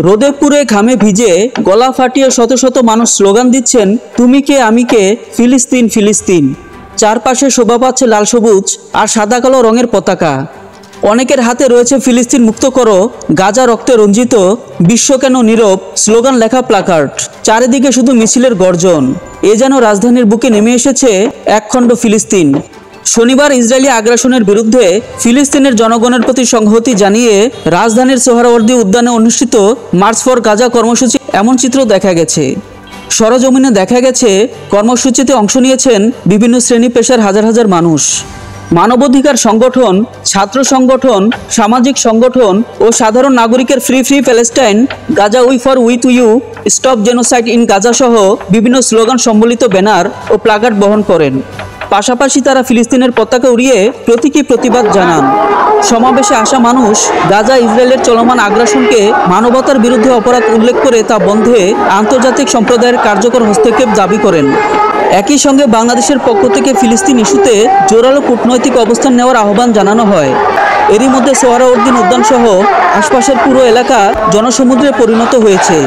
রোদে পুড়ে ঘামে ভিজে গলা ফাটিয়ে শত শত মানুষ স্লোগান দিচ্ছেন, তুমি কে আমি কে, ফিলিস্তিন ফিলিস্তিন। চারপাশে শোভা পাচ্ছে লাল সবুজ আর সাদা কালো রঙের পতাকা। অনেকের হাতে রয়েছে ফিলিস্তিন মুক্ত করো, গাজা রক্তে রঞ্জিত, বিশ্ব কেন নীরব স্লোগান লেখা প্লাকার্ড। চারিদিকে শুধু মিছিলের গর্জন। এ যেন রাজধানীর বুকে নেমে এসেছে একখণ্ড ফিলিস্তিন। শনিবার ইসরায়েলি আগ্রাসনের বিরুদ্ধে ফিলিস্তিনের জনগণের প্রতি সংহতি জানিয়ে রাজধানীর সোহরাওয়ার্দী উদ্যানে অনুষ্ঠিত মার্চ ফর গাজা কর্মসূচি এমন চিত্র দেখা গেছে। সরজমিনে দেখা গেছে কর্মসূচিতে অংশ নিয়েছেন বিভিন্ন শ্রেণী পেশার হাজার হাজার মানুষ। মানবাধিকার সংগঠন, ছাত্র সংগঠন, সামাজিক সংগঠন ও সাধারণ নাগরিকের free free Palestine, Gaza we for with you, stop genocide in Gaza সহ বিভিন্ন স্লোগান সম্বলিত ব্যানার ও প্লাকার্ড বহন করেন। পাশাপাশি তারা ফিলিস্তিনের পতাকা উড়িয়ে প্রতীকী প্রতিবাদ জানান। সমাবেশে আসা মানুষ গাজা ইসরায়েলের চলমান আগ্রাসনকে মানবতার বিরুদ্ধে অপরাধ উল্লেখ করে তা বন্ধে আন্তর্জাতিক সম্প্রদায়ের কার্যকর হস্তক্ষেপ দাবি করেন। একই সঙ্গে বাংলাদেশের পক্ষ থেকে ফিলিস্তিন ইস্যুতে জোরালো কূটনৈতিক অবস্থান নেওয়ার আহ্বান জানানো হয়। এরই মধ্যে সোহরাওয়ার্দী উদ্যানসহ আশপাশের পুরো এলাকা জনসমুদ্রে পরিণত হয়েছে।